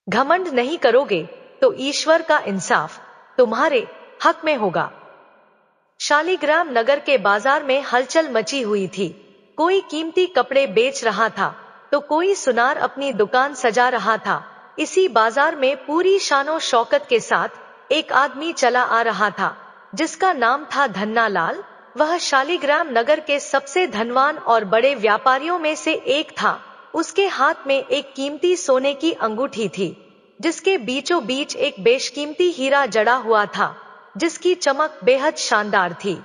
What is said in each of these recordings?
घमंड नहीं करोगे तो ईश्वर का इंसाफ तुम्हारे हक में होगा। शालिग्राम नगर के बाजार में हलचल मची हुई थी। कोई कीमती कपड़े बेच रहा था तो कोई सुनार अपनी दुकान सजा रहा था। इसी बाजार में पूरी शानो शौकत के साथ एक आदमी चला आ रहा था जिसका नाम था धन्ना लाल। वह शालिग्राम नगर के सबसे धनवान और बड़े व्यापारियों में से एक था। उसके हाथ में एक कीमती सोने की अंगूठी थी जिसके बीचों बीच एक बेशकीमती हीरा जड़ा हुआ था जिसकी चमक बेहद शानदार थी।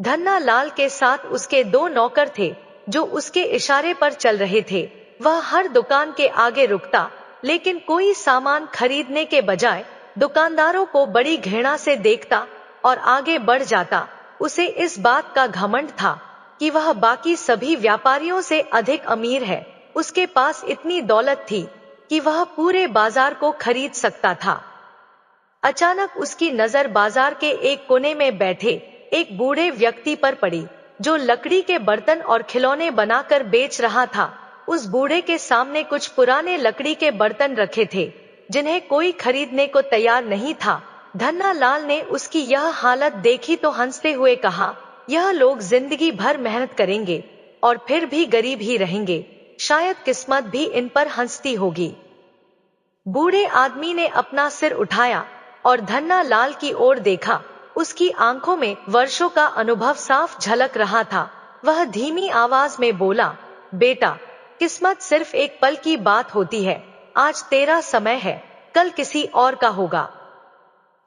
धन्ना लाल के साथ उसके 2 नौकर थे जो उसके इशारे पर चल रहे थे। वह हर दुकान के आगे रुकता लेकिन कोई सामान खरीदने के बजाय दुकानदारों को बड़ी घृणा से देखता और आगे बढ़ जाता। उसे इस बात का घमंड था कि वह बाकी सभी व्यापारियों से अधिक अमीर है। उसके पास इतनी दौलत थी कि वह पूरे बाजार को खरीद सकता था। अचानक उसकी नजर बाजार के एक कोने में बैठे एक बूढ़े व्यक्ति पर पड़ी जो लकड़ी के बर्तन और खिलौने बनाकर बेच रहा था। उस बूढ़े के सामने कुछ पुराने लकड़ी के बर्तन रखे थे जिन्हें कोई खरीदने को तैयार नहीं था। धन्ना लाल ने उसकी यह हालत देखी तो हंसते हुए कहा, यह लोग जिंदगी भर मेहनत करेंगे और फिर भी गरीब ही रहेंगे। शायद किस्मत भी इन पर हंसती होगी। बूढ़े आदमी ने अपना सिर उठाया और धन्ना लाल की ओर देखा। उसकी आंखों में वर्षों का अनुभव साफ झलक रहा था। वह धीमी आवाज में बोला, बेटा, किस्मत सिर्फ एक पल की बात होती है। आज तेरा समय है, कल किसी और का होगा।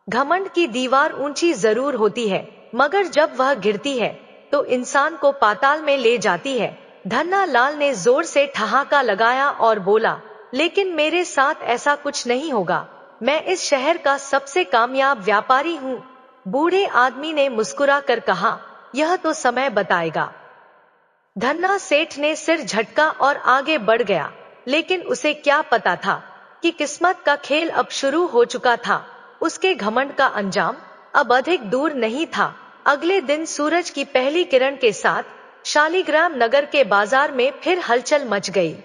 घमंड की दीवार ऊंची जरूर होती है मगर जब वह गिरती है तो इंसान को पाताल में ले जाती है। धन्ना लाल ने जोर से ठहाका लगाया और बोला, लेकिन मेरे साथ ऐसा कुछ नहीं होगा। मैं इस शहर का सबसे कामयाब व्यापारी हूँ। बूढ़े आदमी ने मुस्कुरा कर कहा, यह तो समय बताएगा। धन्ना सेठ ने सिर झटका और आगे बढ़ गया लेकिन उसे क्या पता था कि किस्मत का खेल अब शुरू हो चुका था। उसके घमंड का अंजाम अब अधिक दूर नहीं था। अगले दिन सूरज की पहली किरण के साथ शालिग्राम नगर के बाजार में फिर हलचल मच गई।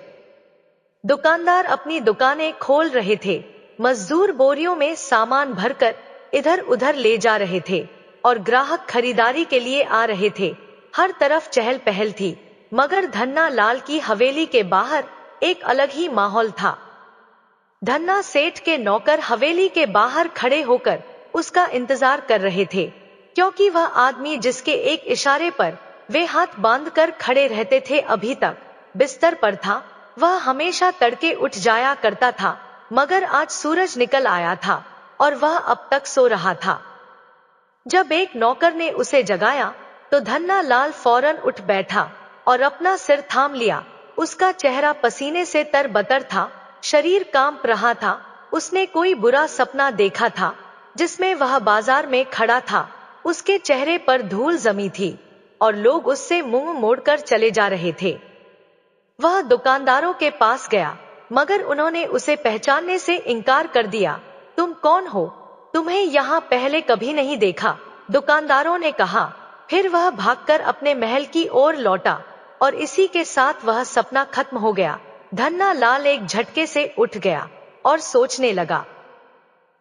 दुकानदार अपनी दुकानें खोल रहे थे, मजदूर बोरियों में सामान भरकर इधर उधर ले जा रहे थे और ग्राहक खरीदारी के लिए आ रहे थे। हर तरफ चहल पहल थी मगर धन्ना लाल की हवेली के बाहर एक अलग ही माहौल था। धन्ना सेठ के नौकर हवेली के बाहर खड़े होकर उसका इंतजार कर रहे थे क्योंकि वह आदमी जिसके एक इशारे पर वे हाथ बांधकर खड़े रहते थे अभी तक बिस्तर पर था। वह हमेशा तड़के उठ जाया करता था मगर आज सूरज निकल आया था और वह अब तक सो रहा था। जब एक नौकर ने उसे जगाया तो धन्ना लाल फौरन उठ बैठा और अपना सिर थाम लिया। उसका चेहरा पसीने से तरबतर था, शरीर कांप रहा था। उसने कोई बुरा सपना देखा था जिसमें वह बाजार में खड़ा था। उसके चेहरे पर धूल जमी थी और लोग उससे मुंह मोड़कर चले जा रहे थे। वह दुकानदारों के पास गया मगर उन्होंने उसे पहचानने से इनकार कर दिया। तुम कौन हो? तुम्हें यहाँ पहले कभी नहीं देखा, दुकानदारों ने कहा। फिर वह भागकर अपने महल की ओर लौटा और इसी के साथ वह सपना खत्म हो गया। धन्ना लाल एक झटके से उठ गया और सोचने लगा।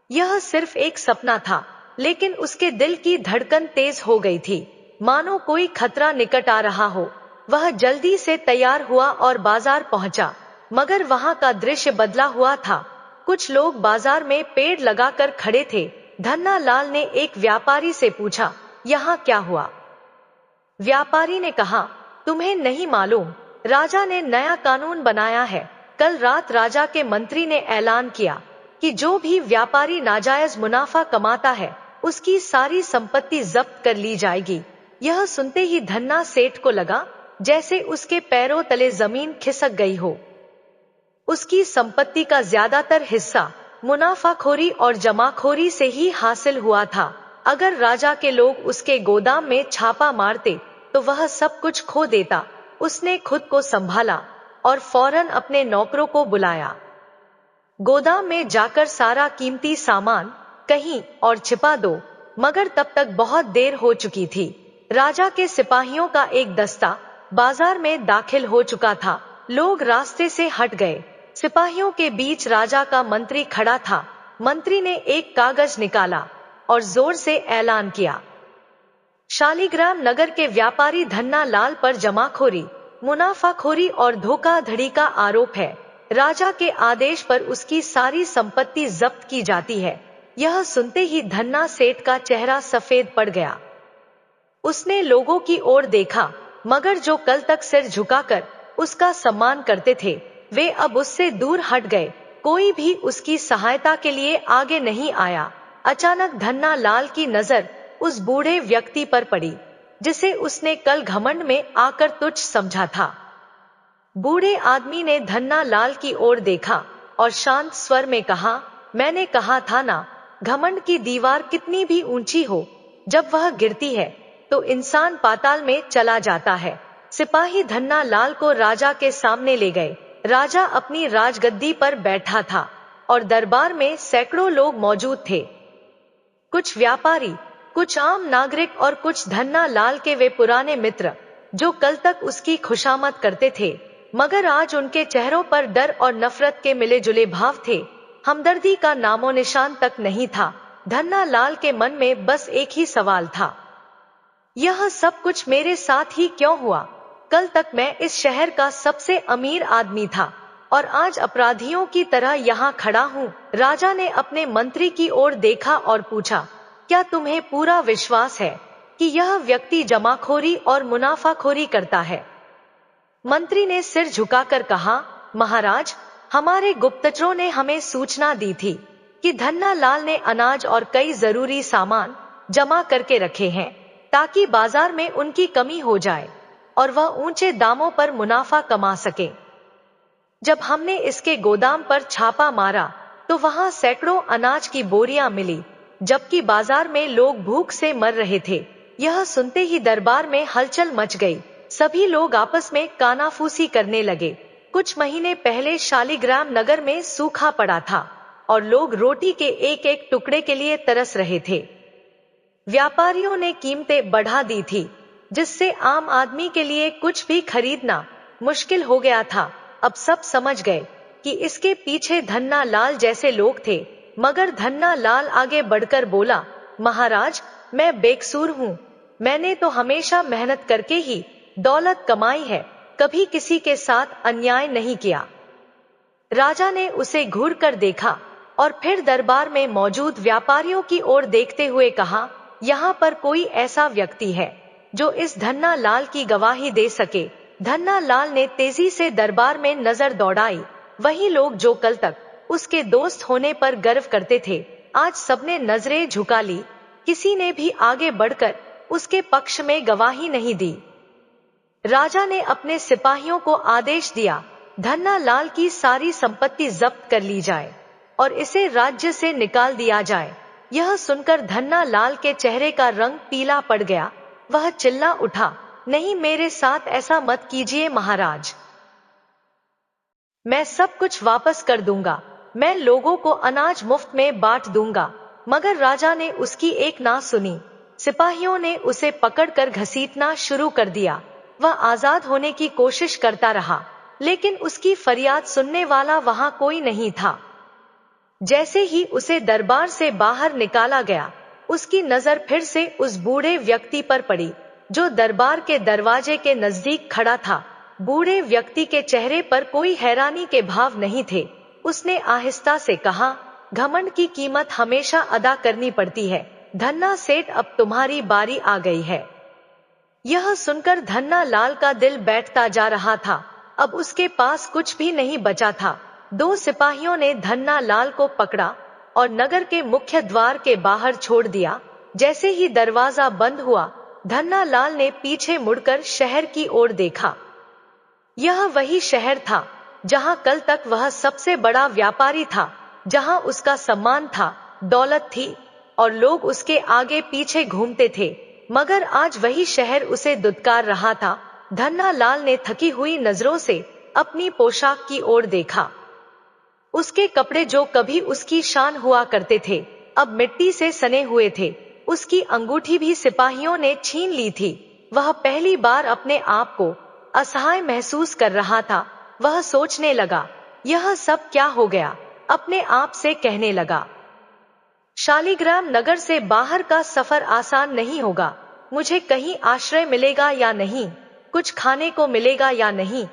यह सिर्फ एक सपना था लेकिन उसके दिल की धड़कन तेज हो गई थी, मानो कोई खतरा निकट आ रहा हो। वह जल्दी से तैयार हुआ और बाजार पहुंचा मगर वहां का दृश्य बदला हुआ था। कुछ लोग बाजार में पेड़ लगाकर खड़े थे। धन्ना लाल ने एक व्यापारी से पूछा, यहाँ क्या हुआ? व्यापारी ने कहा, तुम्हें नहीं मालूम, राजा ने नया कानून बनाया है। कल रात राजा के मंत्री ने ऐलान किया कि जो भी व्यापारी नाजायज मुनाफा कमाता है उसकी सारी संपत्ति जब्त कर ली जाएगी। यह सुनते ही धन्ना सेठ को लगा जैसे उसके पैरों तले जमीन खिसक गई हो। उसकी संपत्ति का ज्यादातर हिस्सा मुनाफाखोरी और जमाखोरी से ही हासिल हुआ था। अगर राजा के लोग उसके गोदाम में छापा मारते तो वह सब कुछ खो देता। उसने खुद को संभाला और फौरन अपने नौकरों को बुलाया। गोदाम में जाकर सारा कीमती सामान कहीं और छिपा दो। मगर तब तक बहुत देर हो चुकी थी। राजा के सिपाहियों का एक दस्ता बाजार में दाखिल हो चुका था। लोग रास्ते से हट गए सिपाहियों के बीच राजा का मंत्री खड़ा था। मंत्री ने एक कागज निकाला और जोर से ऐलान किया, शालीग्राम नगर के व्यापारी धन्ना लाल पर जमाखोरी, मुनाफाखोरी और धोखाधड़ी का आरोप है। राजा के आदेश पर उसकी सारी संपत्ति जब्त की जाती है। यह सुनते ही धन्ना सेठ का चेहरा सफेद पड़ गया। उसने लोगों की ओर देखा, मगर जो कल तक सिर झुकाकर उसका सम्मान करते थे, वे अब उससे दूर हट गए। कोई भी उसकी सहायता के लिए आगे नहीं आया। अचानक धन्ना लाल की नजर उस बूढ़े व्यक्ति पर पड़ी, जिसे उसने कल घमंड में आकर तुच्छ समझा था। बूढ़े आदमी ने धन्ना लाल की ओर देखा और शांत स्वर में कहा, मैंने कहा था ना, घमंड की दीवार कितनी भी ऊंची हो, जब वह गिरती है तो इंसान पाताल में चला जाता है। सिपाही धन्ना लाल को राजा के सामने ले गए। राजा अपनी राजगद्दी पर बैठा था और दरबार में सैकड़ों लोग मौजूद थे। कुछ व्यापारी, कुछ आम नागरिक और कुछ धन्ना लाल के वे पुराने मित्र, जो कल तक उसकी खुशामद करते थे, मगर आज उनके चेहरों पर डर और नफरत के मिले जुले भाव थे। हमदर्दी का नामो निशान तक नहीं था। धन्ना लाल के मन में बस एक ही सवाल था, यह सब कुछ मेरे साथ ही क्यों हुआ? कल तक मैं इस शहर का सबसे अमीर आदमी था और आज अपराधियों की तरह यहाँ खड़ा हूँ। राजा ने अपने मंत्री की ओर देखा और पूछा, क्या तुम्हें पूरा विश्वास है कि यह व्यक्ति जमाखोरी और मुनाफाखोरी करता है? मंत्री ने सिर झुकाकर कहा, महाराज, हमारे गुप्तचरों ने हमें सूचना दी थी कि धन्ना लाल ने अनाज और कई जरूरी सामान जमा करके रखे हैं, ताकि बाजार में उनकी कमी हो जाए और वह ऊंचे दामों पर मुनाफा कमा सके। जब हमने इसके गोदाम पर छापा मारा तो वहां सैकड़ों अनाज की बोरियां मिली, जबकि बाजार में लोग भूख से मर रहे थे। यह सुनते ही दरबार में हलचल मच गई। सभी लोग आपस में कानाफूसी करने लगे। कुछ महीने पहले शालीग्राम नगर में सूखा पड़ा था और लोग रोटी के एक एक टुकड़े के लिए तरस रहे थे। व्यापारियों ने कीमतें बढ़ा दी थी, जिससे आम आदमी के लिए कुछ भी खरीदना मुश्किल हो गया था। अब सब समझ गए कि इसके पीछे धन्ना लाल जैसे लोग थे, मगर धन्ना लाल आगे बढ़कर बोला, महाराज, मैं बेकसूर हूँ। मैंने तो हमेशा मेहनत करके ही दौलत कमाई है, कभी किसी के साथ अन्याय नहीं किया। राजा ने उसे घूर कर देखा और फिर दरबार में मौजूद व्यापारियों की ओर देखते हुए कहा, यहाँ पर कोई ऐसा व्यक्ति है जो इस धन्ना लाल की गवाही दे सके? धन्ना लाल ने तेजी से दरबार में नजर दौड़ाई। वही लोग जो कल तक उसके दोस्त होने पर गर्व करते थे, आज सबने नजरें झुका ली। किसी ने भी आगे बढ़कर उसके पक्ष में गवाही नहीं दी। राजा ने अपने सिपाहियों को आदेश दिया, धन्ना लाल की सारी संपत्ति जब्त कर ली जाए और इसे राज्य से निकाल दिया जाए। यह सुनकर धन्ना लाल के चेहरे का रंग पीला पड़ गया। वह चिल्ला उठा, नहीं, मेरे साथ ऐसा मत कीजिए महाराज। मैं सब कुछ वापस कर दूंगा। मैं लोगों को अनाज मुफ्त में बांट दूंगा। मगर राजा ने उसकी एक ना सुनी। सिपाहियों ने उसे पकड़कर घसीटना शुरू कर दिया। वह आजाद होने की कोशिश करता रहा, लेकिन उसकी फरियाद सुनने वाला वहां कोई नहीं था। जैसे ही उसे दरबार से बाहर निकाला गया, उसकी नजर फिर से उस बूढ़े व्यक्ति पर पड़ी, जो दरबार के दरवाजे के नजदीक खड़ा था। बूढ़े व्यक्ति के चेहरे पर कोई हैरानी के भाव नहीं थे। उसने आहिस्ता से कहा, घमंड की कीमत हमेशा अदा करनी पड़ती है। धन्ना सेठ, अब तुम्हारी बारी आ गई है। यह सुनकर धन्ना लाल का दिल बैठता जा रहा था। अब उसके पास कुछ भी नहीं बचा था। दो सिपाहियों ने धन्ना लाल को पकड़ा और नगर के मुख्य द्वार के बाहर छोड़ दिया। जैसे ही दरवाजा बंद हुआ, धन्ना लाल ने पीछे मुड़कर शहर की ओर देखा। यह वही शहर था जहां कल तक वह सबसे बड़ा व्यापारी था, जहां उसका सम्मान था, दौलत थी और लोग उसके आगे पीछे घूमते थे। मगर आज वही शहर उसे दुत्कार रहा था। धन्ना लाल ने थकी हुई नजरों से अपनी पोशाक की ओर देखा। उसके कपड़े, जो कभी उसकी शान हुआ करते थे, अब मिट्टी से सने हुए थे। उसकी अंगूठी भी सिपाहियों ने छीन ली थी। वह पहली बार अपने आप को असहाय महसूस कर रहा था। वह सोचने लगा, यह सब क्या हो गया? अपने आप से कहने लगा। शालिग्राम नगर से बाहर का सफर आसान नहीं होगा। मुझे कहीं आश्रय मिलेगा या नहीं, कुछ खाने को मिलेगा या नहीं,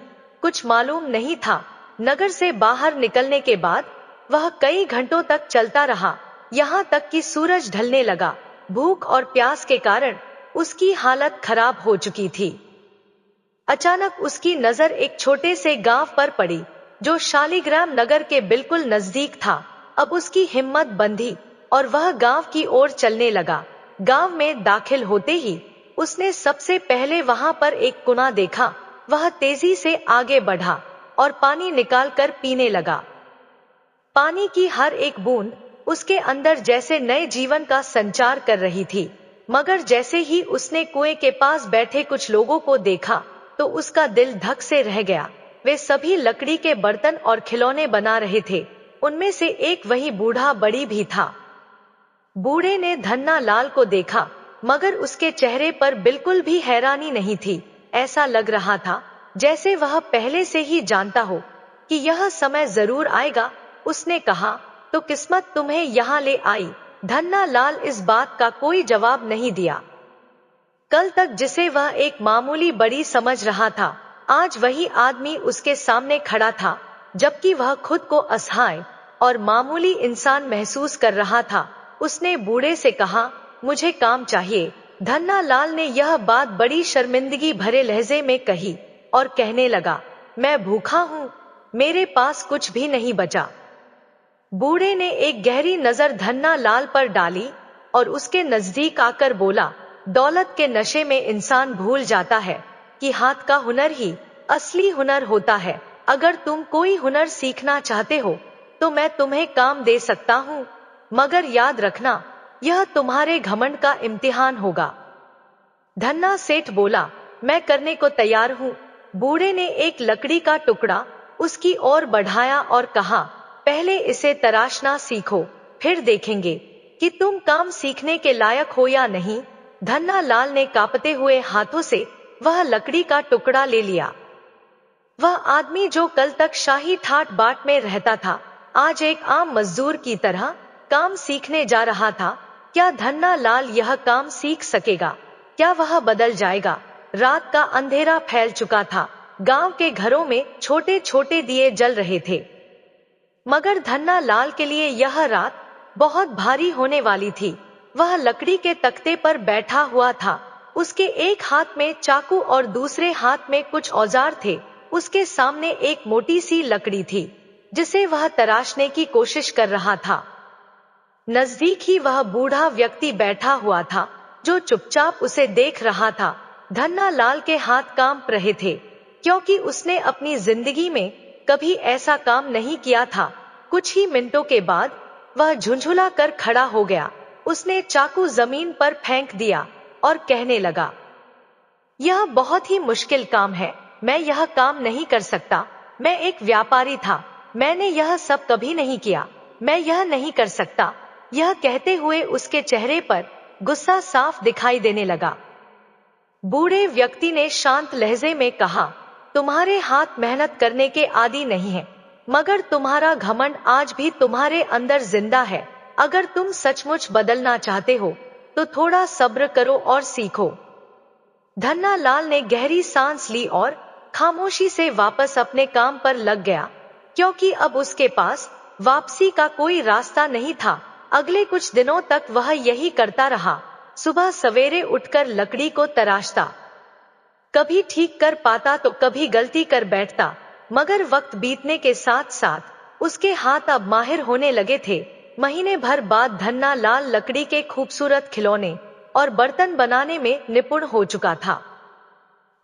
कुछ मालूम नहीं था। नगर से बाहर निकलने के बाद वह कई घंटों तक चलता रहा, यहाँ तक कि सूरज ढलने लगा। भूख और प्यास के कारण उसकी हालत खराब हो चुकी थी। अचानक उसकी नजर एक छोटे से गांव पर पड़ी, जो शालिग्राम नगर के बिल्कुल नजदीक था। अब उसकी हिम्मत बंधी और वह गांव की ओर चलने लगा। गांव में दाखिल होते ही उसने सबसे पहले वहां पर एक कुआं देखा। वह तेजी से आगे बढ़ा और पानी निकालकर पीने लगा। पानी की हर एक बूंद उसके अंदर जैसे नए जीवन का संचार कर रही थी। मगर जैसे ही उसने कुएं के पास बैठे कुछ लोगों को देखा, तो उसका दिल धक से रह गया। वे सभी लकड़ी के बर्तन और खिलौने बना रहे थे। उनमें से एक वही बूढ़ा बड़ी भी था। बूढ़े ने धन्ना लाल को देखा, मगर उसके चेहरे पर बिल्कुल भी हैरानी नहीं थी। ऐसा लग रहा था जैसे वह पहले से ही जानता हो कि यह समय जरूर आएगा। उसने कहा, तो किस्मत तुम्हें यहाँ ले आई। धन्ना लाल इस बात का कोई जवाब नहीं दिया। कल तक जिसे वह एक मामूली बड़ी समझ रहा था, आज वही आदमी उसके सामने खड़ा था, जबकि वह खुद को असहाय और मामूली इंसान महसूस कर रहा था। उसने बूढ़े से कहा, मुझे काम चाहिए। धन्ना लाल ने यह बात बड़ी शर्मिंदगी भरे लहजे में कही और कहने लगा, मैं भूखा हूँ, मेरे पास कुछ भी नहीं बचा। बूढ़े ने एक गहरी नजर धन्ना लाल पर डाली और उसके नजदीक आकर बोला, दौलत के नशे में इंसान भूल जाता है कि हाथ का हुनर ही असली हुनर होता है। अगर तुम कोई हुनर सीखना चाहते हो तो मैं तुम्हें काम दे सकता हूँ, मगर याद रखना, यह तुम्हारे घमंड का इम्तिहान होगा। धन्ना सेठ बोला, मैं करने को तैयार हूँ। बूढ़े ने एक लकड़ी का टुकड़ा उसकी ओर बढ़ाया और कहा, पहले इसे तराशना सीखो, फिर देखेंगे कि तुम काम सीखने के लायक हो या नहीं। धन्ना लाल ने कांपते हुए हाथों से वह लकड़ी का टुकड़ा ले लिया। वह आदमी जो कल तक शाही ठाट बाट में रहता था, आज एक आम मजदूर की तरह काम सीखने जा रहा था। क्या धन्ना लाल यह काम सीख सकेगा? क्या वह बदल जाएगा? रात का अंधेरा फैल चुका था। गांव के घरों में छोटे छोटे दिए जल रहे थे, मगर धन्ना लाल के लिए यह रात बहुत भारी होने वाली थी। वह लकड़ी के तख्ते पर बैठा हुआ था। उसके एक हाथ में चाकू और दूसरे हाथ में कुछ औजार थे। उसके सामने एक मोटी सी लकड़ी थी, जिसे वह तराशने की कोशिश कर रहा था। नजदीक ही वह बूढ़ा व्यक्ति बैठा हुआ था, जो चुपचाप उसे देख रहा था। धन्ना लाल के हाथ कांप रहे थे, क्योंकि उसने अपनी जिंदगी में कभी ऐसा काम नहीं किया था। कुछ ही मिनटों के बाद वह झुंझुला कर खड़ा हो गया। उसने चाकू जमीन पर फेंक दिया और कहने लगा, यह बहुत ही मुश्किल काम है, मैं यह काम नहीं कर सकता। मैं एक व्यापारी था, मैंने यह सब कभी नहीं किया, मैं यह नहीं कर सकता। यह कहते हुए उसके चेहरे पर गुस्सा साफ दिखाई देने लगा। बूढ़े व्यक्ति ने शांत लहजे में कहा, तुम्हारे हाथ मेहनत करने के आदी नहीं है, मगर तुम्हारा घमंड आज भी तुम्हारे अंदर जिंदा है। अगर तुम सचमुच बदलना चाहते हो तो थोड़ा सब्र करो और सीखो। धन्ना लाल ने गहरी सांस ली और खामोशी से वापस अपने काम पर लग गया, क्योंकि अब उसके पास वापसी का कोई रास्ता नहीं था। अगले कुछ दिनों तक वह यही करता रहा। सुबह सवेरे उठकर लकड़ी को तराशता, कभी ठीक कर पाता तो कभी गलती कर बैठता। मगर वक्त बीतने के साथ साथ उसके हाथ अब माहिर होने लगे थे। महीने भर बाद धन्ना लाल लकड़ी के खूबसूरत खिलौने और बर्तन बनाने में निपुण हो चुका था।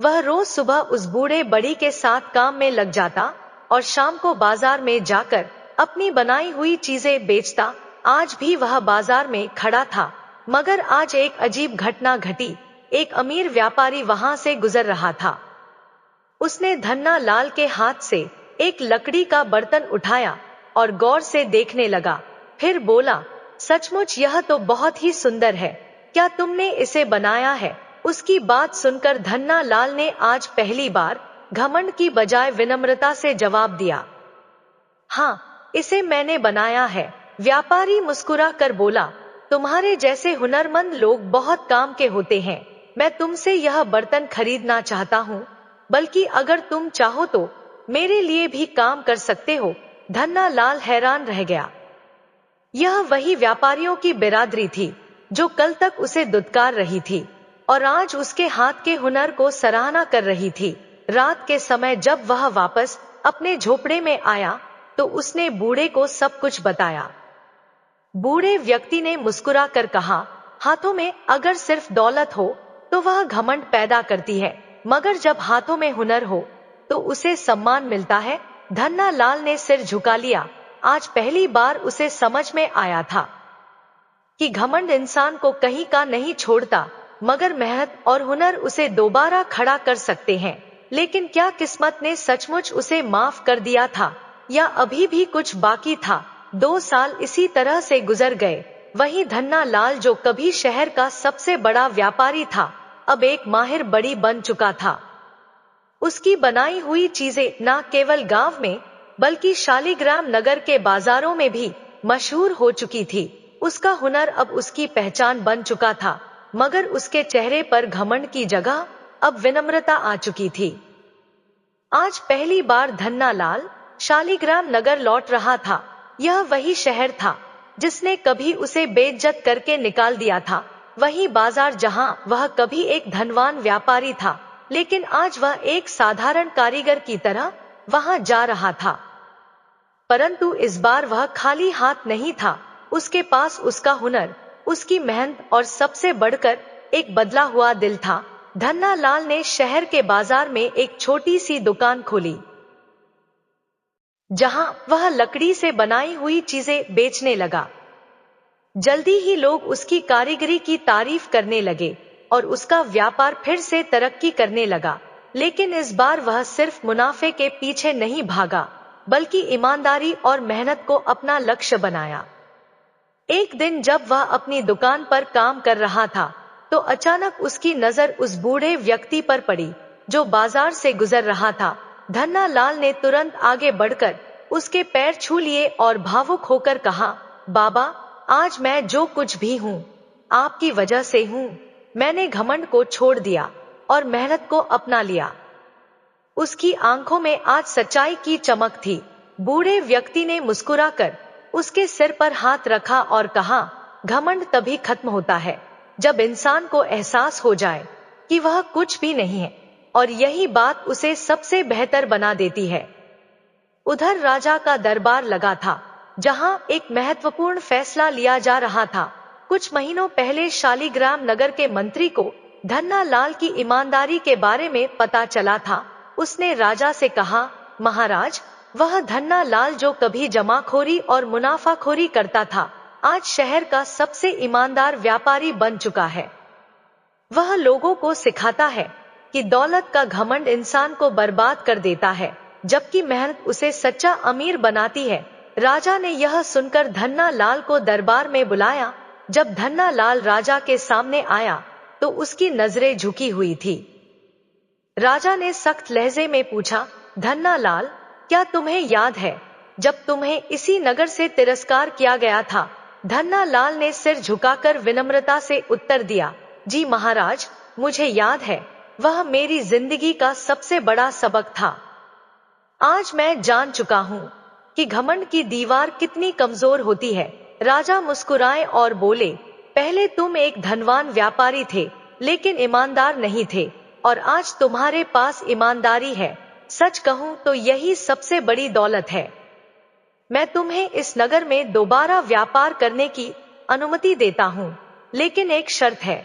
वह रोज सुबह उस बूढ़े बड़ी के साथ काम में लग जाता और शाम को बाजार में जाकर अपनी बनाई हुई चीजें बेचता। आज भी वह बाजार में खड़ा था, मगर आज एक अजीब घटना घटी। एक अमीर व्यापारी वहां से गुजर रहा था। उसने धन्ना लाल के हाथ से एक लकड़ी का बर्तन उठाया और गौर से देखने लगा। फिर बोला, सचमुच यह तो बहुत ही सुंदर है, क्या तुमने इसे बनाया है? उसकी बात सुनकर धन्ना लाल ने आज पहली बार घमंड की बजाय विनम्रता से जवाब दिया, हाँ, इसे मैंने बनाया है। व्यापारी मुस्कुरा कर बोला, तुम्हारे जैसे हुनरमंद लोग बहुत काम के होते हैं। मैं तुमसे यह बर्तन खरीदना चाहता हूँ, बल्कि अगर तुम चाहो तो मेरे लिए भी काम कर सकते हो। धन्ना लाल हैरान रह गया। यह वही व्यापारियों की बिरादरी थी जो कल तक उसे दुत्कार रही थी और आज उसके हाथ के हुनर को सराहना कर रही थी। रात के समय जब वह वापस अपने झोपड़े में आया तो उसने बूढ़े को सब कुछ बताया। बूढ़े व्यक्ति ने मुस्कुरा कर कहा, हाथों में अगर सिर्फ दौलत हो तो वह घमंड पैदा करती है, मगर जब हाथों में हुनर हो तो उसे सम्मान मिलता है। धन्ना लाल ने सिर झुका लिया। आज पहली बार उसे समझ में आया था कि घमंड इंसान को कहीं का नहीं छोड़ता, मगर मेहनत और हुनर उसे दोबारा खड़ा कर सकते हैं। लेकिन क्या किस्मत ने सचमुच उसे माफ कर दिया था या अभी भी कुछ बाकी था? 2 साल इसी तरह से गुजर गए। वही धन्ना लाल जो कभी शहर का सबसे बड़ा व्यापारी था, अब एक माहिर बड़ी बन चुका था। उसकी बनाई हुई चीजें न केवल गांव में बल्कि शालिग्राम नगर के बाजारों में भी मशहूर हो चुकी थी। उसका हुनर अब उसकी पहचान बन चुका था, मगर उसके चेहरे पर घमंड की जगह अब विनम्रता आ चुकी थी। आज पहली बार धन्ना लाल शालिग्राम नगर लौट रहा था। यह वही शहर था जिसने कभी उसे बेइज्जत करके निकाल दिया था, वही बाजार जहां वह कभी एक धनवान व्यापारी था, लेकिन आज वह एक साधारण कारीगर की तरह वहां जा रहा था। परंतु इस बार वह खाली हाथ नहीं था। उसके पास उसका हुनर, उसकी मेहनत और सबसे बढ़कर एक बदला हुआ दिल था। धन्ना लाल ने शहर के बाजार में एक छोटी सी दुकान खोली जहां वह लकड़ी से बनाई हुई चीजें बेचने लगा। जल्दी ही लोग उसकी कारीगरी की तारीफ करने लगे और उसका व्यापार फिर से तरक्की करने लगा। लेकिन इस बार वह सिर्फ मुनाफे के पीछे नहीं भागा, बल्कि ईमानदारी और मेहनत को अपना लक्ष्य बनाया। एक दिन जब वह अपनी दुकान पर काम कर रहा था तो अचानक उसकी नजर उस बूढ़े व्यक्ति पर पड़ी जो बाजार से गुजर रहा था। धन्ना लाल ने तुरंत आगे बढ़कर उसके पैर छू लिए और भावुक होकर कहा, बाबा, आज मैं जो कुछ भी हूँ आपकी वजह से हूँ। मैंने घमंड को छोड़ दिया और मेहनत को अपना लिया। उसकी आंखों में आज सच्चाई की चमक थी। बूढ़े व्यक्ति ने मुस्कुराकर उसके सिर पर हाथ रखा और कहा, घमंड तभी खत्म होता है जब इंसान को एहसास हो जाए कि वह कुछ भी नहीं है, और यही बात उसे सबसे बेहतर बना देती है। उधर राजा का दरबार लगा था जहां एक महत्वपूर्ण फैसला लिया जा रहा था। कुछ महीनों पहले शालिग्राम नगर के मंत्री को धन्ना लाल की ईमानदारी के बारे में पता चला था। उसने राजा से कहा, महाराज, वह धन्ना लाल जो कभी जमाखोरी और मुनाफाखोरी करता था, आज शहर का सबसे ईमानदार व्यापारी बन चुका है। वह लोगों को सिखाता है कि दौलत का घमंड इंसान को बर्बाद कर देता है, जबकि मेहनत उसे सच्चा अमीर बनाती है। राजा ने यह सुनकर धन्ना लाल को दरबार में बुलाया। जब धन्ना लाल राजा के सामने आया तो उसकी नजरें झुकी हुई थी। राजा ने सख्त लहजे में पूछा, धन्ना लाल, क्या तुम्हें याद है जब तुम्हें इसी नगर से तिरस्कार किया गया था? धन्ना लाल ने सिर झुकाकर विनम्रता से उत्तर दिया, जी महाराज, मुझे याद है। वह मेरी जिंदगी का सबसे बड़ा सबक था। आज मैं जान चुका हूँ कि घमंड की दीवार कितनी कमजोर होती है। राजा मुस्कुराए और बोले, पहले तुम एक धनवान व्यापारी थे लेकिन ईमानदार नहीं थे, और आज तुम्हारे पास ईमानदारी है। सच कहूं तो यही सबसे बड़ी दौलत है। मैं तुम्हें इस नगर में दोबारा व्यापार करने की अनुमति देता हूँ, लेकिन एक शर्त है,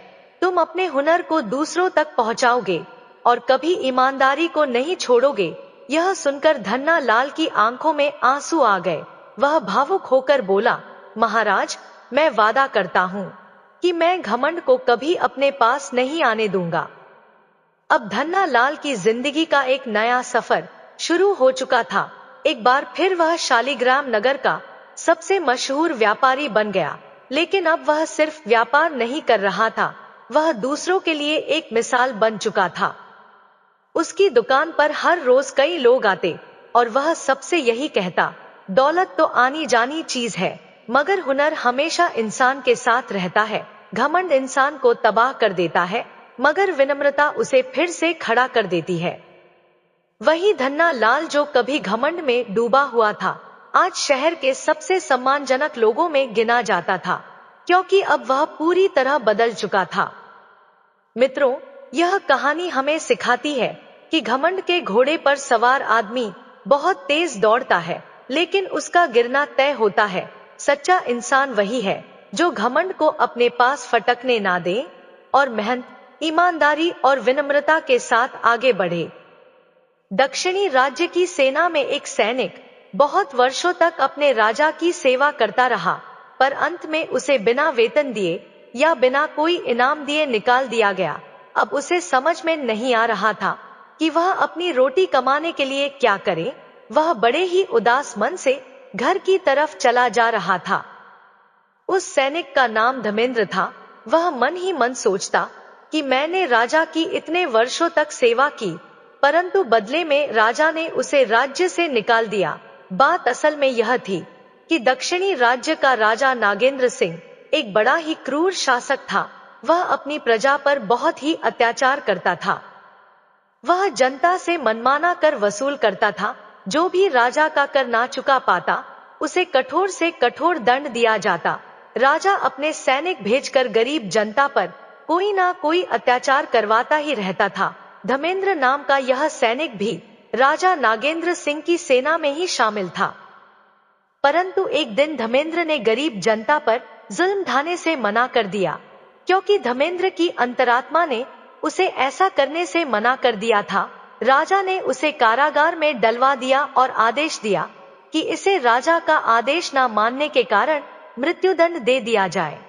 तुम अपने हुनर को दूसरों तक पहुंचाओगे और कभी ईमानदारी को नहीं छोड़ोगे। यह सुनकर धन्ना लाल की आंखों में आंसू आ गए। वह भावुक होकर बोला, महाराज, मैं वादा करता हूँ कि मैं घमंड को कभी अपने पास नहीं आने दूंगा। अब धन्ना लाल की जिंदगी का एक नया सफर शुरू हो चुका था। एक बार फिर वह शालिग्राम नगर का सबसे मशहूर व्यापारी बन गया, लेकिन अब वह सिर्फ व्यापार नहीं कर रहा था, वह दूसरों के लिए एक मिसाल बन चुका था। उसकी दुकान पर हर रोज कई लोग आते और वह सबसे यही कहता, दौलत तो आनी जानी चीज है, मगर हुनर हमेशा इंसान के साथ रहता है। घमंड इंसान को तबाह कर देता है, मगर विनम्रता उसे फिर से खड़ा कर देती है। वही धन्ना लाल जो कभी घमंड में डूबा हुआ था, आज शहर के सबसे सम्मानजनक लोगों में गिना जाता था, क्योंकि अब वह पूरी तरह बदल चुका था। मित्रों, यह कहानी हमें सिखाती है कि घमंड के घोड़े पर सवार आदमी बहुत तेज दौड़ता है, लेकिन उसका गिरना तय होता है। सच्चा इंसान वही है जो घमंड को अपने पास फटकने ना दे और मेहनत, ईमानदारी और विनम्रता के साथ आगे बढ़े। दक्षिणी राज्य की सेना में एक सैनिक बहुत वर्षों तक अपने राजा की सेवा करता रहा, पर अंत में उसे बिना वेतन दिए या बिना कोई इनाम दिए निकाल दिया गया। अब उसे समझ में नहीं आ रहा था कि वह अपनी रोटी कमाने के लिए क्या करे। वह बड़े ही उदास मन से घर की तरफ चला जा रहा था। उस सैनिक का नाम धर्मेंद्र था। वह मन ही मन सोचता कि मैंने राजा की इतने वर्षों तक सेवा की, परंतु बदले में राजा ने उसे राज्य से निकाल दिया। बात असल में यह थी कि दक्षिणी राज्य का राजा नागेंद्र सिंह एक बड़ा ही क्रूर शासक था। वह अपनी प्रजा पर बहुत ही अत्याचार करता था। वह जनता से मनमाना कर वसूल करता था। जो भी राजा का कर ना चुका पाता, उसे कठोर से कठोर दंड दिया जाता। राजा अपने सैनिक भेजकर गरीब जनता पर कोई ना कोई अत्याचार करवाता ही रहता था। धर्मेंद्र नाम का यह सैनिक भी राजा नागेंद्र सिंह की सेना में ही शामिल था। परंतु एक दिन धर्मेंद्र ने गरीब जनता पर जुल्म ढाने से मना कर दिया, क्योंकि धर्मेंद्र की अंतरात्मा ने उसे ऐसा करने से मना कर दिया था। राजा ने उसे कारागार में डलवा दिया और आदेश दिया कि इसे राजा का आदेश न मानने के कारण मृत्युदंड दे दिया जाए।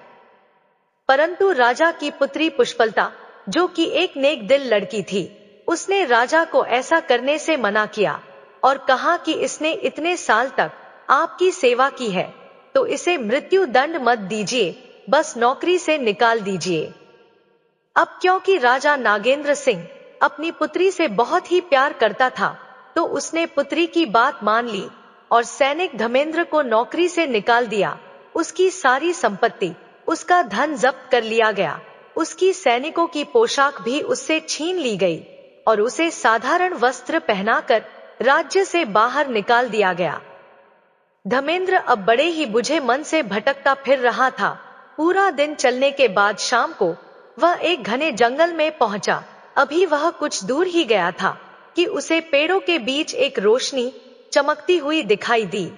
परंतु राजा की पुत्री पुष्पलता, जो कि एक नेक दिल लड़की थी, उसने राजा को ऐसा करने से मना किया और कहा कि इसने इतने साल तक आपकी सेवा की है, तो इसे मृत्यु दंड मत दीजिए, बस नौकरी से निकाल दीजिए। अब क्योंकि राजा नागेंद्र सिंह अपनी पुत्री से बहुत ही प्यार करता था, तो उसने पुत्री की बात मान ली और सैनिक धर्मेंद्र को नौकरी से निकाल दिया। उसकी सारी संपत्ति, उसका धन जब्त कर लिया गया। उसकी सैनिकों की पोशाक भी उससे छीन ली गई और उसे साधारण वस्त्र पहनाकर राज्य से बाहर निकाल दिया गया। धर्मेंद्र अब बड़े ही बुझे मन से भटकता फिर रहा था। पूरा दिन चलने के बाद शाम को वह एक घने जंगल में पहुंचा। अभी वह कुछ दूर ही गया था कि उसे पेड़ों के बीच एक रोशनी चमकती हुई दिखाई दी।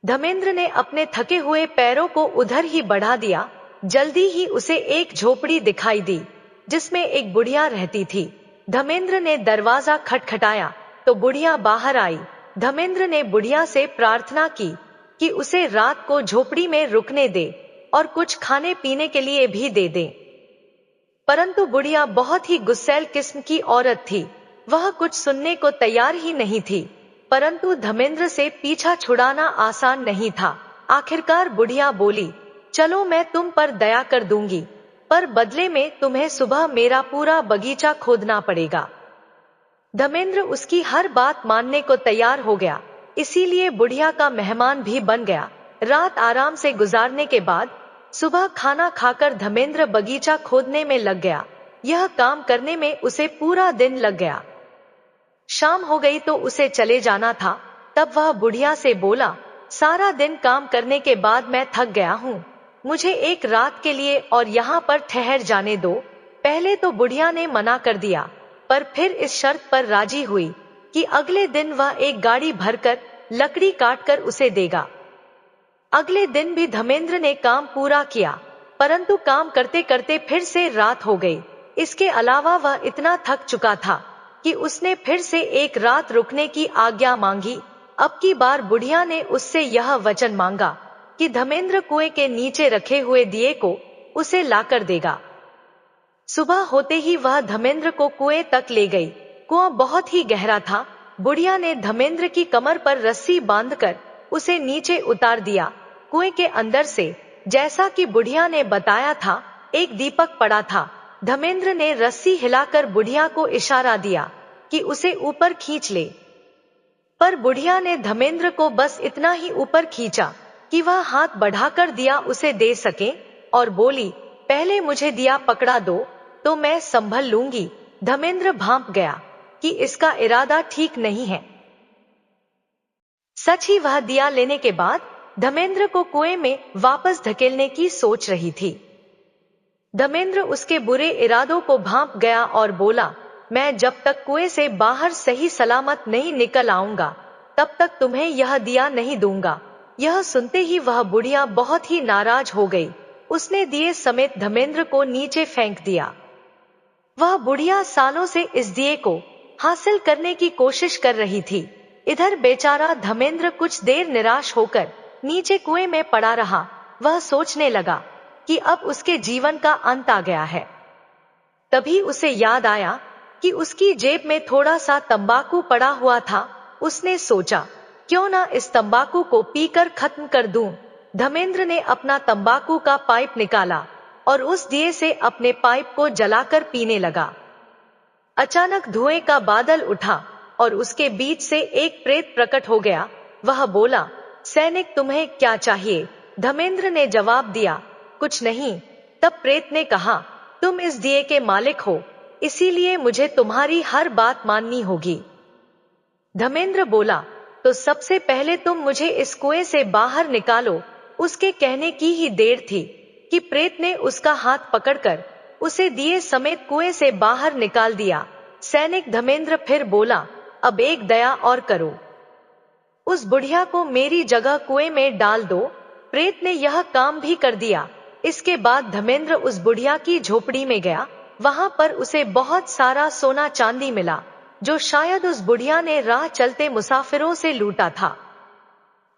धर्मेंद्र ने अपने थके हुए पैरों को उधर ही बढ़ा दिया। जल्दी ही उसे एक झोपड़ी दिखाई दी, जिसमें एक बुढ़िया रहती थी। धर्मेंद्र ने दरवाजा खटखटाया तो बुढ़िया बाहर आई। धर्मेंद्र ने बुढ़िया से प्रार्थना की कि उसे रात को झोपड़ी में रुकने दे और कुछ खाने पीने के लिए भी दे दे। परंतु बुढ़िया बहुत ही गुस्सैल किस्म की औरत थी। वह कुछ सुनने को तैयार ही नहीं थी। परंतु धर्मेंद्र से पीछा छुड़ाना आसान नहीं था। आखिरकार बुढ़िया बोली, चलो मैं तुम पर दया कर दूंगी, पर बदले में तुम्हें सुबह मेरा पूरा बगीचा खोदना पड़ेगा। धर्मेंद्र उसकी हर बात मानने को तैयार हो गया, इसीलिए बुढ़िया का मेहमान भी बन गया। रात आराम से गुजारने के बाद सुबह खाना खाकर धर्मेंद्र बगीचा खोदने में लग गया। यह काम करने में उसे पूरा दिन लग गया। शाम हो गई तो उसे चले जाना था। तब वह बुढ़िया से बोला, सारा दिन काम करने के बाद मैं थक गया हूँ, मुझे एक रात के लिए और यहाँ पर ठहर जाने दो। पहले तो बुढ़िया ने मना कर दिया, पर फिर इस शर्त पर राजी हुई कि अगले दिन वह एक गाड़ी भरकर लकड़ी काटकर उसे देगा। अगले दिन भी धर्मेंद्र ने काम पूरा किया, परंतु काम करते करते फिर से रात हो गई। इसके अलावा वह इतना थक चुका था कि उसने फिर से एक रात रुकने की आज्ञा मांगी। अब की बार बुढ़िया ने उससे यह वचन मांगा कि धर्मेंद्र कुएं के नीचे रखे हुए दिए को उसे लाकर देगा। सुबह होते ही वह धर्मेंद्र को कुएं तक ले गई। कुआं बहुत ही गहरा था। बुढ़िया ने धर्मेंद्र की कमर पर रस्सी बांधकर उसे नीचे उतार दिया। कुएं के अंदर से, जैसा कि बुढ़िया ने बताया था, एक दीपक पड़ा था। धर्मेंद्र ने रस्सी हिलाकर बुढ़िया को इशारा दिया कि उसे ऊपर खींच ले। पर बुढ़िया ने धर्मेंद्र को बस इतना ही ऊपर खींचा कि वह हाथ बढ़ाकर दिया उसे दे सके और बोली, पहले मुझे दिया पकड़ा दो तो मैं संभल लूंगी। धर्मेंद्र भांप गया कि इसका इरादा ठीक नहीं है। सच ही वह दिया लेने के बाद धर्मेंद्र को कुएं में वापस धकेलने की सोच रही थी। धर्मेंद्र उसके बुरे इरादों को भांप गया और बोला, मैं जब तक कुएं से बाहर सही सलामत नहीं निकल आऊंगा तब तक तुम्हें यह दिया नहीं दूंगा। यह सुनते ही वह बुढ़िया बहुत ही नाराज हो गई। उसने दिए समेत धर्मेंद्र को नीचे फेंक दिया। वह बुढ़िया सालों से इस दिए को हासिल करने की कोशिश कर रही थी। इधर बेचारा धर्मेंद्र कुछ देर निराश होकर नीचे कुएं में पड़ा रहा। वह सोचने लगा कि अब उसके जीवन का अंत आ गया है। तभी उसे याद आया कि उसकी जेब में थोड़ा सा तंबाकू पड़ा हुआ था। उसने सोचा, क्यों ना इस तंबाकू को पीकर खत्म कर दूं। धर्मेंद्र ने अपना तंबाकू का पाइप निकाला और उस दिए से अपने पाइप को जलाकर पीने लगा। अचानक धुएं का बादल उठा और उसके बीच से एक प्रेत प्रकट हो गया। वह बोला, सैनिक तुम्हें क्या चाहिए? धर्मेंद्र ने जवाब दिया, कुछ नहीं। तब प्रेत ने कहा, तुम इस दिए के मालिक हो, इसीलिए मुझे तुम्हारी हर बात माननी होगी। धर्मेंद्र बोला, तो सबसे पहले तुम मुझे इस कुएं से बाहर निकालो। उसके कहने की ही देर थी कि प्रेत ने उसका हाथ पकड़कर उसे दिए समेत कुएं से बाहर निकाल दिया। सैनिक धर्मेंद्र फिर बोला, अब एक दया और करो, उस बुढ़िया को मेरी जगह कुएं में डाल दो। प्रेत ने यह काम भी कर दिया। इसके बाद धर्मेंद्र उस बुढ़िया की झोपड़ी में गया। वहां पर उसे बहुत सारा सोना चांदी मिला जो शायद उस बुढ़िया ने राह चलते मुसाफिरों से लूटा था।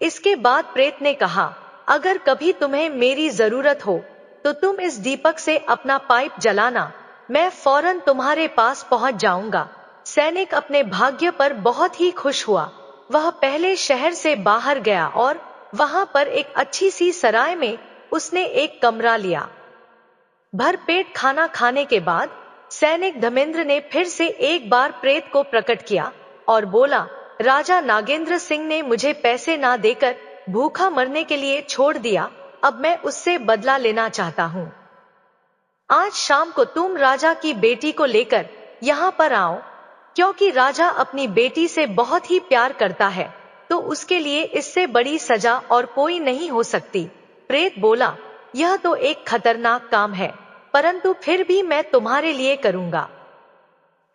इसके बाद प्रेत ने कहा, अगर कभी तुम्हें मेरी जरूरत हो तो तुम इस दीपक से अपना पाइप जलाना, मैं फौरन तुम्हारे पास पहुंच जाऊंगा। सैनिक अपने भाग्य पर बहुत ही खुश हुआ। वह पहले शहर से बाहर गया और वहां पर एक अच्छी सी सराय में उसने एक कमरा लिया। भरपेट खाना खाने के बाद सैनिक धर्मेंद्र ने फिर से एक बार प्रेत को प्रकट किया और बोला, राजा नागेंद्र सिंह ने मुझे पैसे ना देकर भूखा मरने के लिए छोड़ दिया। अब मैं उससे बदला लेना चाहता हूं। आज शाम को तुम राजा की बेटी को लेकर यहाँ पर आओ, क्योंकि राजा अपनी बेटी से बहुत ही प्यार करता है, तो उसके लिए इससे बड़ी सजा और कोई नहीं हो सकती। प्रेत बोला, यह तो एक खतरनाक काम है, परंतु फिर भी मैं तुम्हारे लिए करूंगा।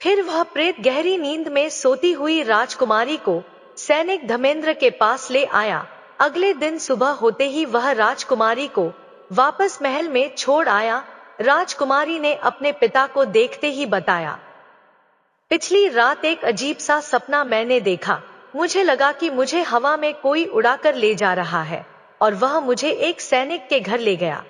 फिर वह प्रेत गहरी नींद में सोती हुई राजकुमारी को सैनिक धर्मेंद्र के पास ले आया। अगले दिन सुबह होते ही वह राजकुमारी को वापस महल में छोड़ आया। राजकुमारी ने अपने पिता को देखते ही बताया, पिछली रात एक अजीब सा सपना मैंने देखा। मुझे लगा कि मुझे हवा में कोई उड़ाकर ले जा रहा है और वह मुझे एक सैनिक के घर ले गया।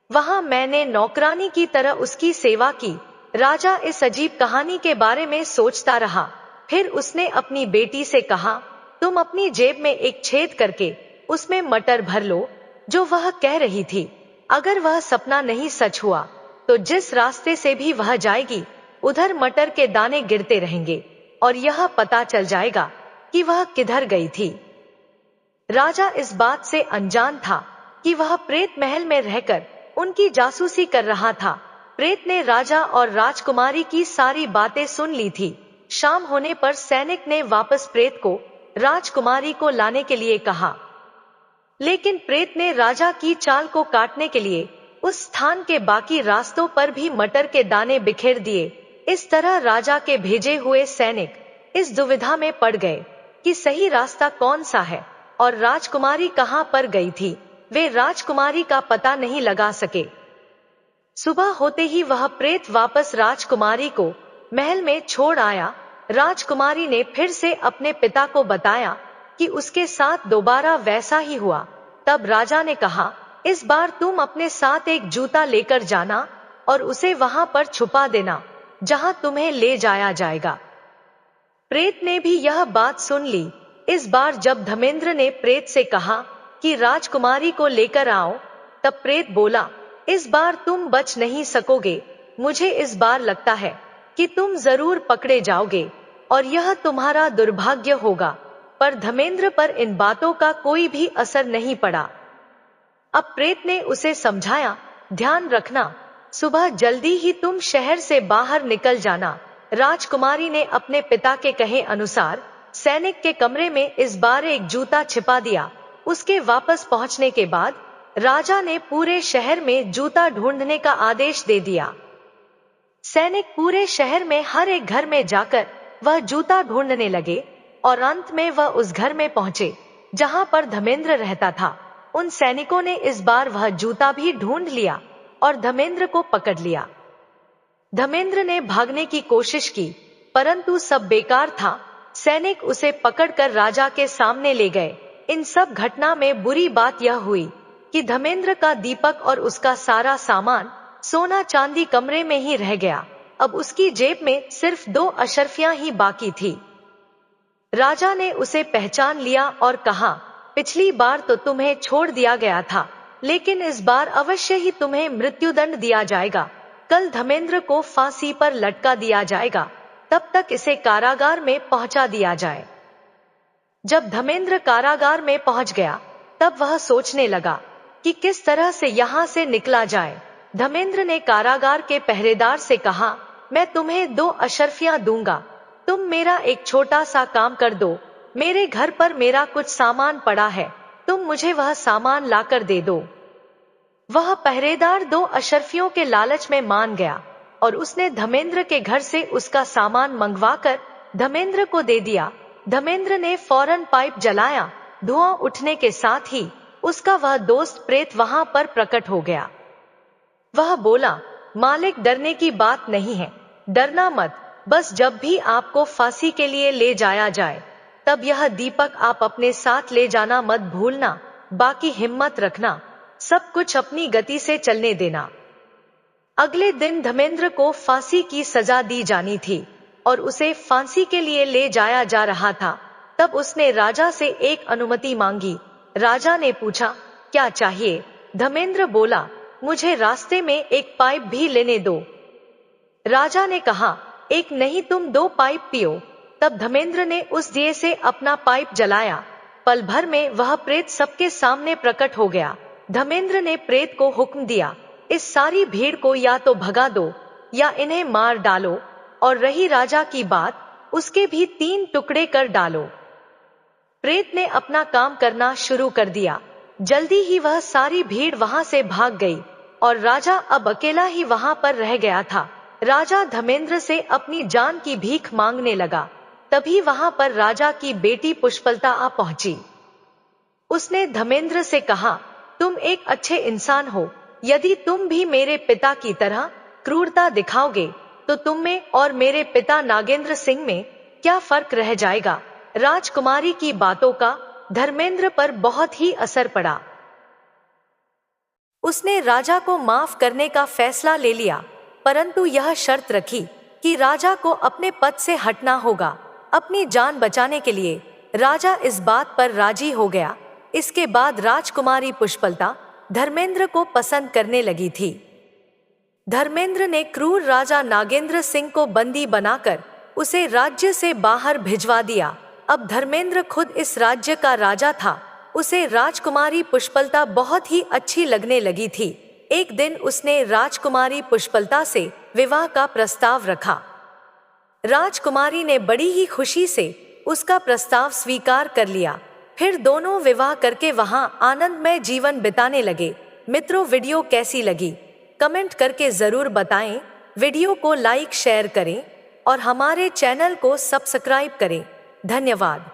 वहां मैंने नौकरानी की तरह उसकी सेवा की। राजा इस अजीब कहानी के बारे में सोचता रहा। फिर उसने अपनी बेटी से कहा, तुम अपनी जेब में एक छेद करके उसमें मटर भर लो। जो वह कह रही थी, अगर वह सपना नहीं सच हुआ तो जिस रास्ते से भी वह जाएगी उधर मटर के दाने गिरते रहेंगे और यह पता चल जाएगा कि वह किधर गई थी। राजा इस बात से अनजान था कि वह प्रेत महल में रहकर उनकी जासूसी कर रहा था। प्रेत ने राजा और राजकुमारी की सारी बातें सुन ली थी। शाम होने पर सैनिक ने वापस प्रेत को राजकुमारी को लाने के लिए कहा, लेकिन प्रेत ने राजा की चाल को काटने के लिए उस स्थान के बाकी रास्तों पर भी मटर के दाने बिखेर दिए। इस तरह राजा के भेजे हुए सैनिक इस दुविधा में पड़ गए कि सही रास्ता कौन सा है और राजकुमारी कहां पर गई थी। वे राजकुमारी का पता नहीं लगा सके। सुबह होते ही वह प्रेत वापस राजकुमारी को महल में छोड़ आया। राजकुमारी ने फिर से अपने पिता को बताया कि उसके साथ दोबारा वैसा ही हुआ। तब राजा ने कहा, इस बार तुम अपने साथ एक जूता लेकर जाना और उसे वहां पर छुपा देना जहां तुम्हें ले जाया जाएगा। प्रेत ने भी यह बात सुन ली। इस बार जब धर्मेंद्र ने प्रेत से कहा कि राजकुमारी को लेकर आओ, तब प्रेत बोला, इस बार तुम बच नहीं सकोगे। मुझे इस बार लगता है कि तुम जरूर पकड़े जाओगे। और यह तुम्हारा दुर्भाग्य होगा। पर धर्मेंद्र पर इन बातों का कोई भी असर नहीं पड़ा। अब प्रेत ने उसे समझाया, ध्यान रखना, सुबह जल्दी ही तुम शहर से बाहर निकल जाना। राजकुमारी ने अपने पिता के कहे अनुसार सैनिक के कमरे में इस बार एक जूता छिपा दिया। उसके वापस पहुंचने के बाद राजा ने पूरे शहर में जूता ढूंढने का आदेश दे दिया। सैनिक पूरे शहर में हर एक घर में जाकर वह जूता ढूंढने लगे और अंत में वह उस घर में पहुंचे जहां पर धर्मेंद्र रहता था। उन सैनिकों ने इस बार वह जूता भी ढूंढ लिया और धर्मेंद्र को पकड़ लिया। धर्मेंद्र ने भागने की कोशिश की, परंतु सब बेकार था। सैनिक उसे पकड़कर राजा के सामने ले गए। इन सब घटना में बुरी बात यह हुई कि धर्मेंद्र का दीपक और उसका सारा सामान सोना चांदी कमरे में ही रह गया। अब उसकी जेब में सिर्फ 2 अशर्फियां ही बाकी थी। राजा ने उसे पहचान लिया और कहा, पिछली बार तो तुम्हें छोड़ दिया गया था, लेकिन इस बार अवश्य ही तुम्हें मृत्युदंड दिया जाएगा। कल धर्मेंद्र को फांसी पर लटका दिया जाएगा, तब तक इसे कारागार में पहुंचा दिया जाए। जब धर्मेंद्र कारागार में पहुंच गया, तब वह सोचने लगा कि किस तरह से यहाँ से निकला जाए। धर्मेंद्र ने कारागार के पहरेदार से कहा, मैं तुम्हें 2 अशर्फियां दूंगा, तुम मेरा एक छोटा सा काम कर दो। मेरे घर पर मेरा कुछ सामान पड़ा है, तुम मुझे वह सामान लाकर दे दो। वह पहरेदार 2 अशर्फियों के लालच में मान गया और उसने धर्मेंद्र के घर से उसका सामान मंगवाकर धर्मेंद्र को दे दिया। धर्मेंद्र ने फौरन पाइप जलाया। धुआं उठने के साथ ही उसका वह दोस्त प्रेत वहां पर प्रकट हो गया। वह बोला, मालिक, डरने की बात नहीं है, डरना मत। बस जब भी आपको फांसी के लिए ले जाया जाए, तब यह दीपक आप अपने साथ ले जाना मत भूलना। बाकी हिम्मत रखना, सब कुछ अपनी गति से चलने देना। अगले दिन धर्मेंद्र को फांसी की सजा दी जानी थी और उसे फांसी के लिए ले जाया जा रहा था। तब उसने राजा से एक अनुमति मांगी। राजा ने पूछा, क्या चाहिए? धर्मेंद्र बोला, मुझे रास्ते में एक पाइप भी लेने दो। राजा ने कहा, एक नहीं, तुम 2 पाइप पियो। तब धर्मेंद्र ने उस दिए से अपना पाइप जलाया। पल भर में वह प्रेत सबके सामने प्रकट हो गया। धर्मेंद्र ने प्रेत को हुक्म दिया, इस सारी भीड़ को या तो भगा दो या इन्हें मार डालो, और रही राजा की बात, उसके भी 3 टुकड़े कर डालो। प्रेत ने अपना काम करना शुरू कर दिया। जल्दी ही वह सारी भीड़ वहां से भाग गई और राजा अब अकेला ही वहां पर रह गया था। राजा धर्मेंद्र से अपनी जान की भीख मांगने लगा। तभी वहां पर राजा की बेटी पुष्पलता आ पहुंची। उसने धर्मेंद्र से कहा, तुम एक अच्छे इंसान हो, यदि तुम भी मेरे पिता की तरह क्रूरता दिखाओगे तो तुम में और मेरे पिता नागेंद्र सिंह में क्या फर्क रह जाएगा। राजकुमारी की बातों का धर्मेंद्र पर बहुत ही असर पड़ा। उसने राजा को माफ करने का फैसला ले लिया, परंतु यह शर्त रखी कि राजा को अपने पद से हटना होगा। अपनी जान बचाने के लिए राजा इस बात पर राजी हो गया। इसके बाद राजकुमारी पुष्पलता धर्मेंद्र को पसंद करने लगी थी। धर्मेंद्र ने क्रूर राजा नागेंद्र सिंह को बंदी बनाकर उसे राज्य से बाहर भिजवा दिया। अब धर्मेंद्र खुद इस राज्य का राजा था। उसे राजकुमारी पुष्पलता बहुत ही अच्छी लगने लगी थी। एक दिन उसने राजकुमारी पुष्पलता से विवाह का प्रस्ताव रखा। राजकुमारी ने बड़ी ही खुशी से उसका प्रस्ताव स्वीकार कर लिया। फिर दोनों विवाह करके वहां आनंदमय जीवन बिताने लगे। मित्रों, वीडियो कैसी लगी कमेंट करके जरूर बताएं। वीडियो को लाइक शेयर करें और हमारे चैनल को सब्सक्राइब करें। धन्यवाद।